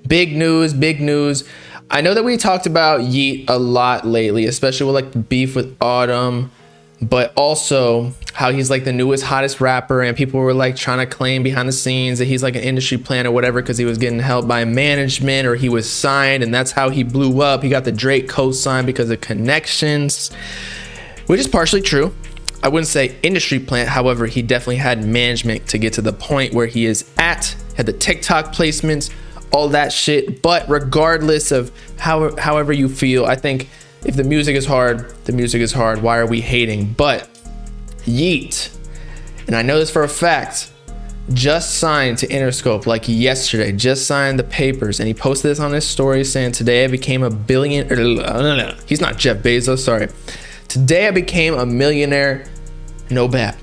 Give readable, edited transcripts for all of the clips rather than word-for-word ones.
Big news, big news. I know that we talked about Yeat a lot lately, especially with like the beef with Autumn, but also how he's like the newest, hottest rapper, and people were like trying to claim behind the scenes that he's like an industry plant or whatever because he was getting help by management or he was signed, and that's how he blew up. He got the Drake cosign because of connections, which is partially true. I wouldn't say industry plant, however, he definitely had management to get to the point where he is at, had the TikTok placements, all that shit. But regardless of however you feel, I think if the music is hard, the music is hard. Why are we hating? But Yeat, and I know this for a fact, just signed to Interscope like yesterday, just signed the papers, and he posted this on his story saying, today I became a billionaire. He's not Jeff Bezos, sorry. Today I became a millionaire, no bad.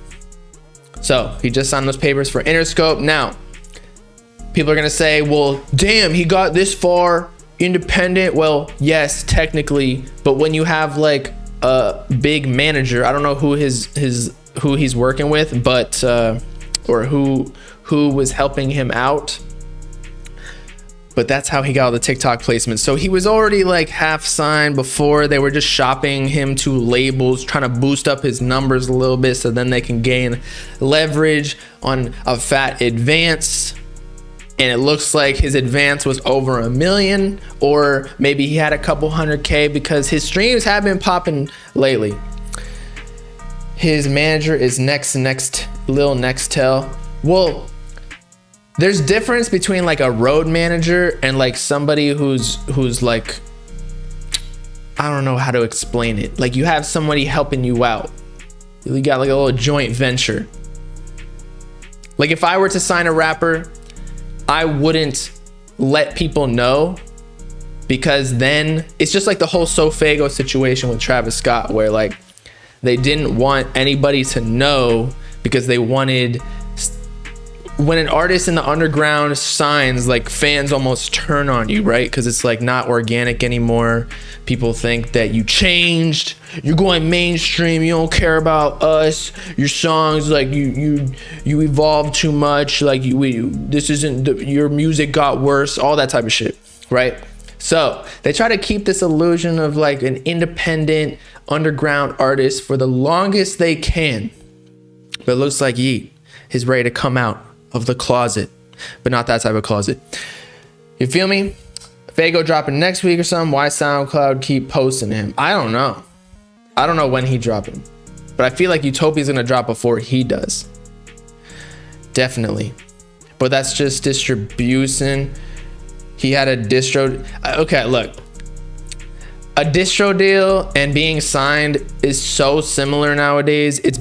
So he just signed those papers for Interscope. Now, people are gonna say, well, damn, he got this far independent. Well, yes, technically, but when you have like a big manager, I don't know who who he's working with, but or who was helping him out, but that's how he got all the TikTok placements. So he was already like half signed before. They were just shopping him to labels, trying to boost up his numbers a little bit so then they can gain leverage on a fat advance. And it looks like his advance was over 1 million, or maybe he had a couple 100K because his streams have been popping lately. His manager is Lil Nextel. Well, there's difference between like a road manager and like somebody who's like, I don't know how to explain it. Like you have somebody helping you out. You got like a little joint venture. Like if I were to sign a rapper, I wouldn't let people know, because then it's just like the whole Sofago situation with Travis Scott, where like they didn't want anybody to know because they wanted, when an artist in the underground signs, like fans almost turn on you, right? Because it's like not organic anymore. People think that you changed, you're going mainstream, you don't care about us, your songs, like you evolved too much, like this isn't your music got worse, all that type of shit, right? So they try to keep this illusion of like an independent underground artist for the longest they can, but it looks like Yeat is ready to come out of the closet, but not that type of closet. You feel me? Fago dropping next week or something. Why SoundCloud keep posting him? I don't know. I don't know when he dropping, but I feel like Utopia's gonna drop before he does. Definitely. But that's just distribution. He had a distro. Okay, look. A distro deal and being signed is so similar nowadays. It's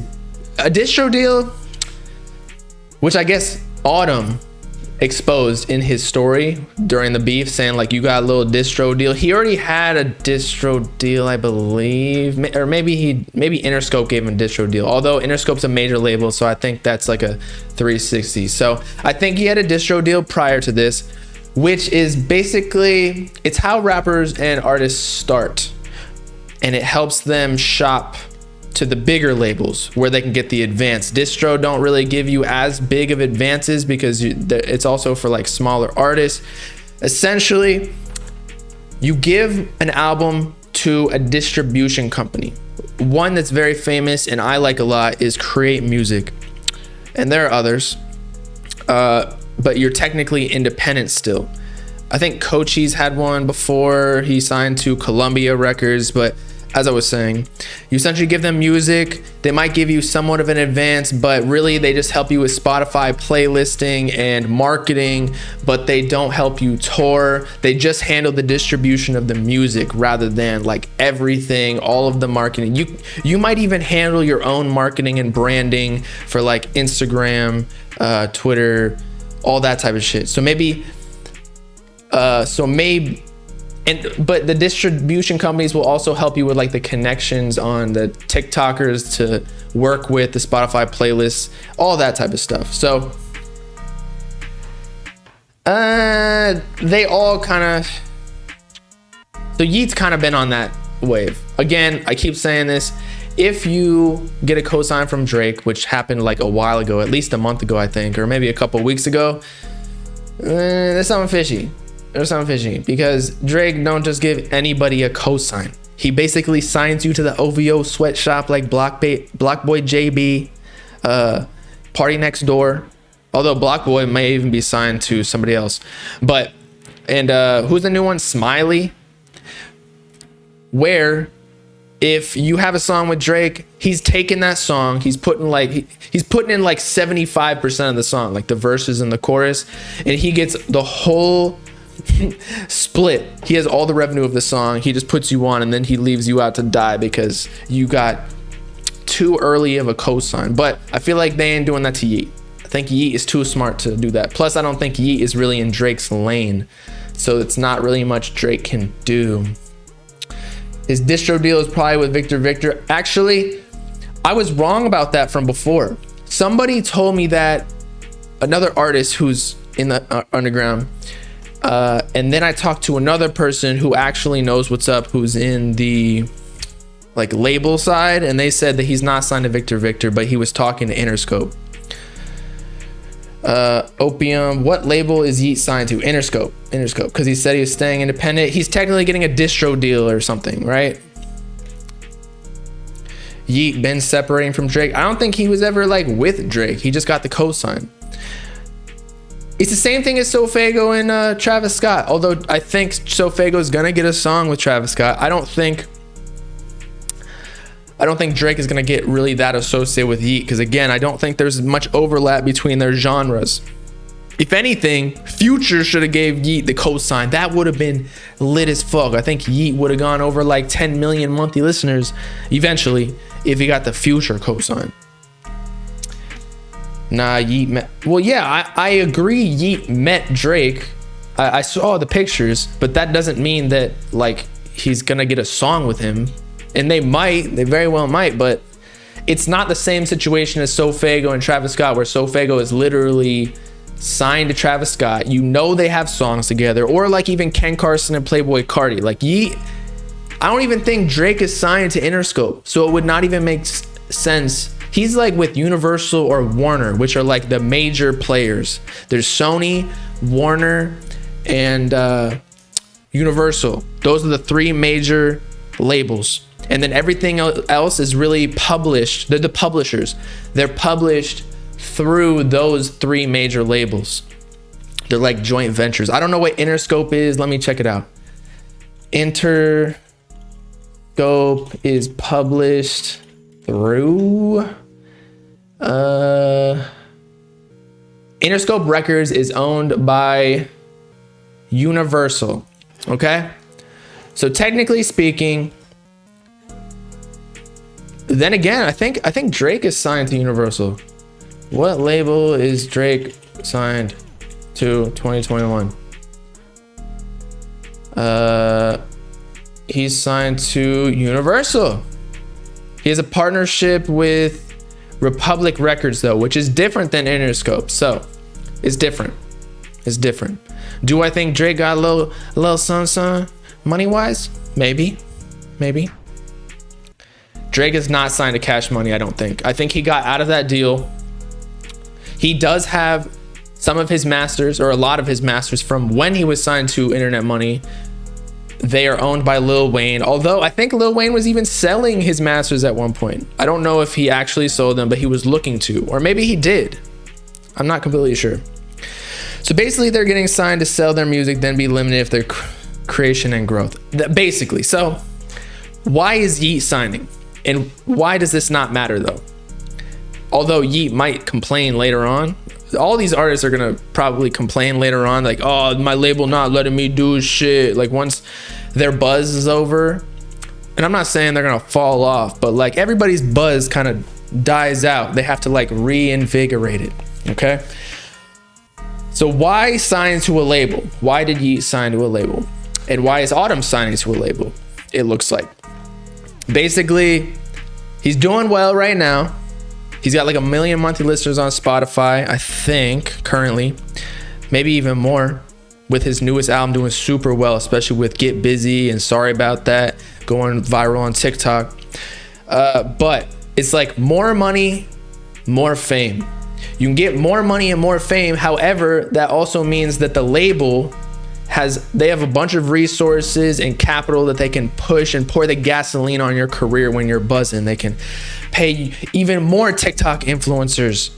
a distro deal, which I guess Autumn exposed in his story during the beef, saying like, you got a little distro deal. He already had a distro deal, I believe, or maybe Interscope gave him a distro deal, although Interscope's a major label, so I think that's like a 360. So I think he had a distro deal prior to this, which is basically, it's how rappers and artists start, and it helps them shop to the bigger labels where they can get the advance. Distro don't really give you as big of advances because it's also for like smaller artists. Essentially, you give an album to a distribution company. One that's very famous and I like a lot is Create Music, and there are others, but you're technically independent still. I think Cochise had one before he signed to Columbia Records, but as I was saying, you essentially give them music. They might give you somewhat of an advance, but really they just help you with Spotify playlisting and marketing, but they don't help you tour. They just handle the distribution of the music rather than like everything, all of the marketing. You might even handle your own marketing and branding for like Instagram, Twitter, all that type of shit. But the distribution companies will also help you with like the connections on the TikTokers to work with, the Spotify playlists, all that type of stuff. So they all kind of, so Yeat's kind of been on that wave. Again, I keep saying this, if you get a cosign from Drake, which happened like a while ago, at least a month ago, I think, or maybe a couple weeks ago, There's something fishy. There's something fishy because Drake don't just give anybody a cosign. He basically signs you to the OVO sweatshop like Block Boy JB, Party Next Door. Although Block Boy may even be signed to somebody else. But, and who's the new one? Smiley. Where if you have a song with Drake, he's taking that song, he's putting in like 75% of the song, like the verses and the chorus, and he gets the whole split. He has all the revenue of the song. He just puts you on, and then he leaves you out to die because you got too early of a cosign. But I feel like they ain't doing that to Yeat. I think Yeat is too smart to do that. Plus, I don't think Yeat is really in Drake's lane, so it's not really much Drake can do. His distro deal is probably with Victor. Actually, I was wrong about that from before. Somebody told me that another artist who's in the underground, and then I talked to another person who actually knows what's up, who's in the like label side, and they said that he's not signed to Victor, but he was talking to Interscope. Opium, what label is Yeat signed to? Interscope, because he said he was staying independent. He's technically getting a distro deal or something, right? Yeat been separating from Drake. I don't think he was ever like with Drake. He just got the cosign. It's the same thing as Sofago and Travis Scott. Although I think Sofago is gonna get a song with Travis Scott. I don't think Drake is gonna get really that associated with Yeat, because again, I don't think there's much overlap between their genres. If anything, Future should have gave Yeat the cosign. That would have been lit as fuck. I think Yeat would have gone over like 10 million monthly listeners eventually if he got the Future cosign. Nah, Yeat met. Well, yeah, I agree. Yeat met Drake. I saw the pictures, but that doesn't mean that like he's gonna get a song with him. And they very well might, but it's not the same situation as Sofago and Travis Scott, where Sofago is literally signed to Travis Scott. You know they have songs together, or like even Ken Carson and Playboi Carti. Like Yeat, I don't even think Drake is signed to Interscope, so it would not even make sense. He's like with Universal or Warner, which are like the major players. There's Sony, Warner, and Universal. Those are the three major labels. And then everything else is really published. They're the publishers. They're published through those three major labels. They're like joint ventures. I don't know what Interscope is. Let me check it out. Interscope is published through Interscope Records is owned by Universal. Okay? So technically speaking, then again, I think Drake is signed to Universal. What label is Drake signed to 2021? He's signed to Universal. He has a partnership with Republic Records though, which is different than Interscope. So it's different. It's different. Do I think Drake got a little son money wise? Maybe. Drake is not signed to Cash Money, I don't think. I think he got out of that deal. He does have some of his masters, or a lot of his masters, from when he was signed to Internet Money. They are owned by Lil Wayne, although I think Lil Wayne was even selling his masters at one point. I don't know if he actually sold them, but he was looking to, or maybe he did. I'm not completely sure. So basically they're getting signed to sell their music, then be limited if their creation and growth. Basically. So why is Yeat signing? And why does this not matter though? Although Yeat might complain later on. All these artists are gonna probably complain later on, like, oh, my label not letting me do shit. Like once their buzz is over, and I'm not saying they're gonna fall off, but like everybody's buzz kind of dies out. They have to like reinvigorate it. Okay. So why sign to a label? Why did Yeat sign to a label? And why is Autumn signing to a label? It looks like. Basically, he's doing well right now. He's got like 1 million monthly listeners on Spotify, I think, currently. Maybe even more, with his newest album doing super well, especially with Get Busy and Sorry About That going viral on TikTok. But it's like more money, more fame. You can get more money and more fame. However, that also means that the label they have a bunch of resources and capital that they can push and pour the gasoline on your career when you're buzzing. They can pay even more TikTok influencers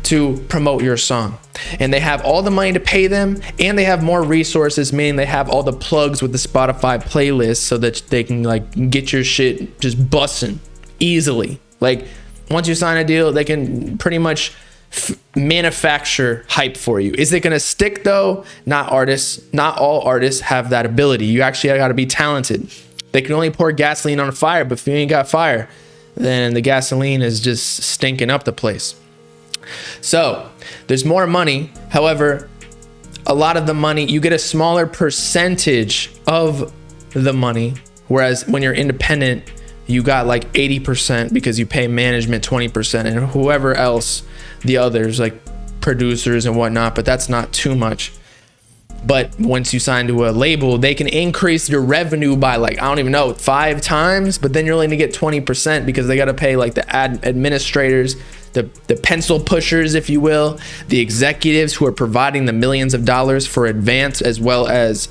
to promote your song, and they have all the money to pay them, and they have more resources, meaning they have all the plugs with the Spotify playlist so that they can like get your shit just busting easily. Like once you sign a deal, they can pretty much manufacture hype for you. Is it going to stick though? Not all artists have that ability. You actually got to be talented. They can only pour gasoline on a fire, but if you ain't got fire, then the gasoline is just stinking up the place. So there's more money. However, a lot of the money, you get a smaller percentage of the money. Whereas when you're independent, you got like 80% because you pay management 20% and whoever else, the others like producers and whatnot, but that's not too much. But once you sign to a label, they can increase your revenue by like, I don't even know, 5 times, but then you're only gonna get 20% because they gotta pay like the administrators, the pencil pushers, if you will, the executives who are providing the millions of dollars for advance, as well as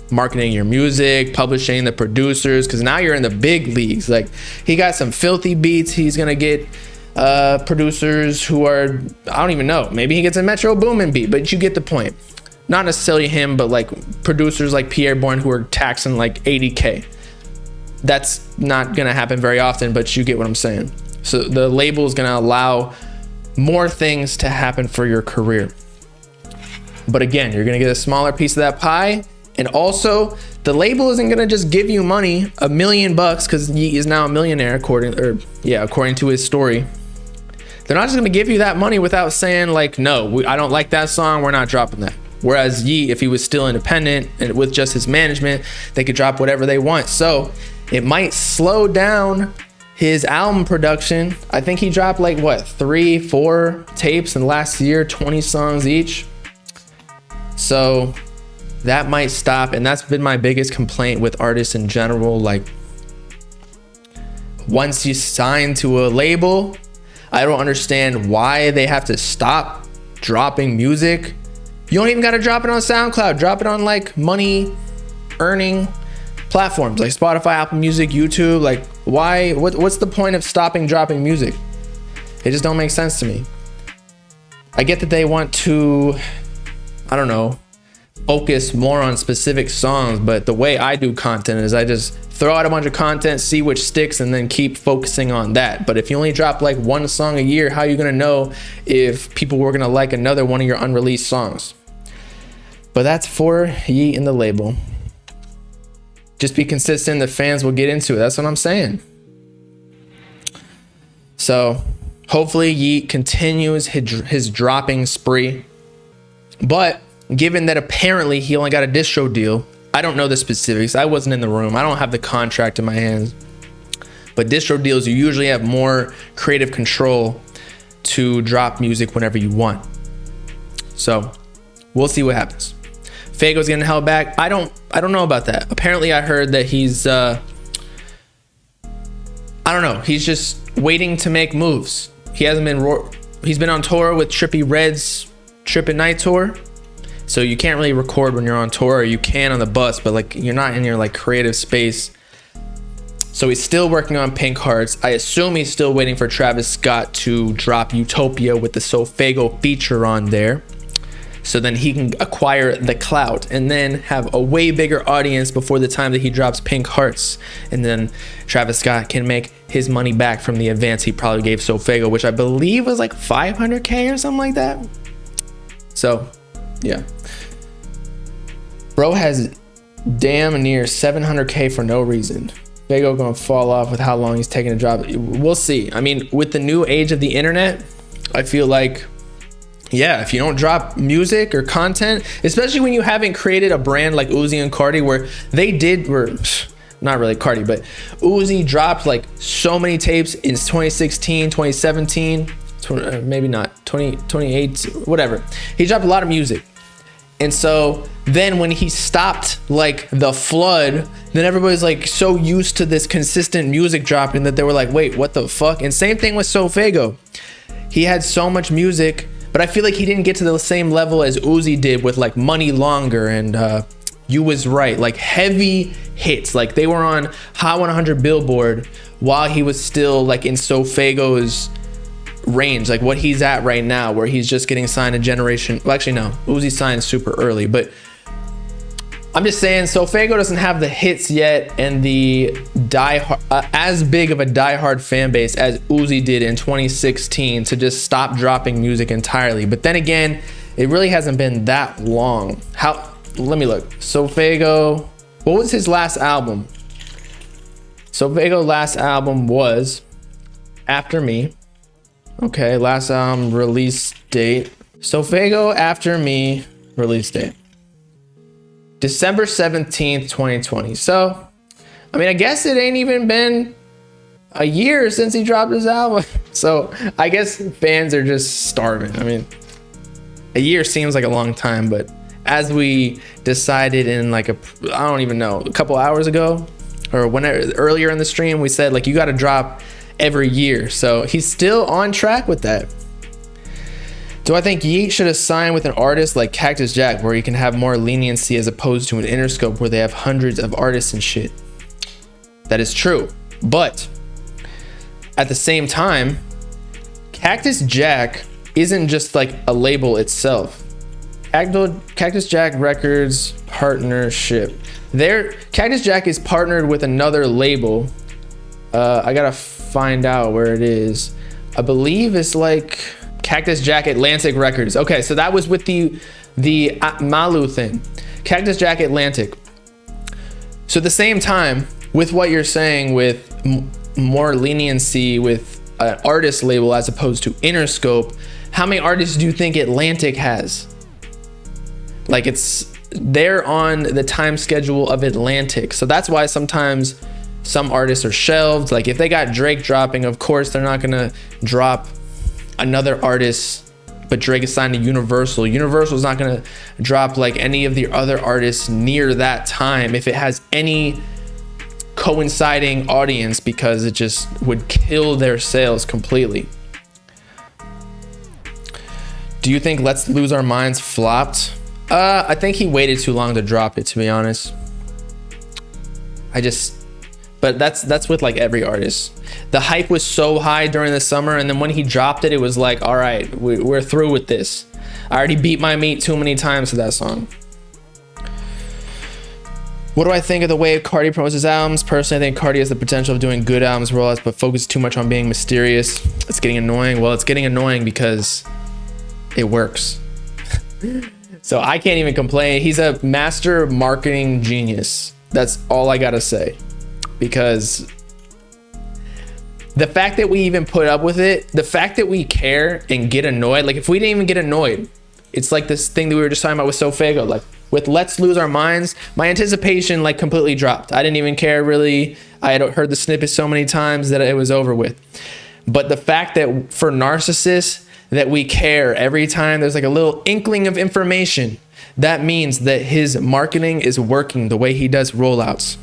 marketing your music, publishing, the producers, because now you're in the big leagues. Like he got some filthy beats. He's gonna get producers who are, I don't even know, maybe he gets a Metro Boomin beat, but you get the point. Not necessarily him, but like producers like Pierre Bourne who are taxing like 80K. That's not gonna happen very often, but you get what I'm saying. So the label is gonna allow more things to happen for your career. But again, you're gonna get a smaller piece of that pie. And also, the label isn't gonna just give you money, $1 million, because Yeat is now a millionaire according to his story. They're not just gonna give you that money without saying like, no, I don't like that song, we're not dropping that. Whereas Yeat, if he was still independent and with just his management, they could drop whatever they want. So it might slow down his album production. I think he dropped like what, 3-4 tapes in the last year, 20 songs each. So that might stop, and that's been my biggest complaint with artists in general. Like once you sign to a label, I don't understand why they have to stop dropping music. You don't even got to drop it on SoundCloud. Drop it on like money earning platforms like Spotify, Apple Music, YouTube. Like why, what's the point of stopping dropping music? It just don't make sense to me. I get that they want to, I don't know, focus more on specific songs, but the way I do content is I just throw out a bunch of content, see which sticks, and then keep focusing on that. But if you only drop like one song a year, how are you gonna know if people were gonna like another one of your unreleased songs? But that's for Yeat and the label. Just be consistent, the fans will get into it. That's what I'm saying. So hopefully Yeat continues his dropping spree. But given that apparently he only got a distro deal, I don't know the specifics. I wasn't in the room. I don't have the contract in my hands. But distro deals, you usually have more creative control to drop music whenever you want. So we'll see what happens. Fago's getting held back. I don't know about that. Apparently I heard that he's I don't know. He's just waiting to make moves. He's been on tour with Trippie Redd's Trip at Night tour. So you can't really record when you're on tour, or you can on the bus, but like you're not in your like creative space. So he's still working on Pink Hearts. I assume he's still waiting for Travis Scott to drop Utopia with the SoFago feature on there. So then he can acquire the clout and then have a way bigger audience before the time that he drops Pink Hearts. And then Travis Scott can make his money back from the advance he probably gave SoFago, which I believe was like $500K or something like that. So yeah. Bro has damn near 700K for no reason. Fago gonna fall off with how long he's taking to drop. We'll see. I mean, with the new age of the internet, I feel like, yeah, if you don't drop music or content, especially when you haven't created a brand like Uzi and Cardi, where not really Cardi, but Uzi dropped like so many tapes in 2016, 2017, maybe not, 2028, whatever. He dropped a lot of music. And so then when he stopped like the flood, then everybody's like so used to this consistent music dropping that they were like, wait, what the fuck? And same thing with SoFago. He had so much music, but I feel like he didn't get to the same level as Uzi did with like Money Longer and You Was Right, like heavy hits. Like they were on Hot 100 Billboard while he was still like in Sofago's range, like what he's at right now, where he's just getting signed a generation. Well, actually no, Uzi signed super early, but I'm just saying Sofago doesn't have the hits yet and the as big of a diehard fan base as Uzi did in 2016 to just stop dropping music entirely. But then again, it really hasn't been that long. Let me look. Sofago, what was his last album? Sofago last album was After Me. Okay, last album release date. Sofago After Me release date. December 17th, 2020. So, I mean, I guess it ain't even been a year since he dropped his album. So, I guess fans are just starving. I mean, a year seems like a long time, but as we decided in like I don't even know, a couple hours ago or whenever earlier in the stream, we said like you got to drop every year. So he's still on track with that. Do I think Yeat should have signed with an artist like Cactus Jack where he can have more leniency as opposed to an Interscope where they have hundreds of artists and shit? That is true. But at the same time, Cactus Jack isn't just like a label itself. Cactus Jack Records partnership. Cactus Jack is partnered with another label. I gotta find out where it is. I believe it's like Cactus Jack Atlantic Records. Okay, so that was with the Malu thing. Cactus Jack Atlantic. So at the same time, with what you're saying with more leniency with an artist label as opposed to Interscope, how many artists do you think Atlantic has? Like they're on the time schedule of Atlantic. So that's why sometimes some artists are shelved. Like if they got Drake dropping, of course they're not gonna drop another artist, but Drake is signed to Universal. Universal's not gonna drop like any of the other artists near that time if it has any coinciding audience, because it just would kill their sales completely. Do you think Let's Lose Our Minds flopped? I think he waited too long to drop it, to be honest. But that's with like every artist. The hype was so high during the summer, and then when he dropped it, it was like, all right, we're through with this. I already beat my meat too many times to that song. What do I think of the way Cardi promotes his albums? Personally, I think Cardi has the potential of doing good albums rollouts, but focuses too much on being mysterious. It's getting annoying. Well, it's getting annoying because it works. So I can't even complain. He's a master marketing genius. That's all I gotta say. Because the fact that we even put up with it, the fact that we care and get annoyed, like if we didn't even get annoyed, it's like this thing that we were just talking about with Sofago, like with Let's Lose Our Minds, my anticipation like completely dropped. I didn't even care really. I had heard the snippet so many times that it was over with. But the fact that for Narcissist, that we care every time there's like a little inkling of information, that means that his marketing is working the way he does rollouts.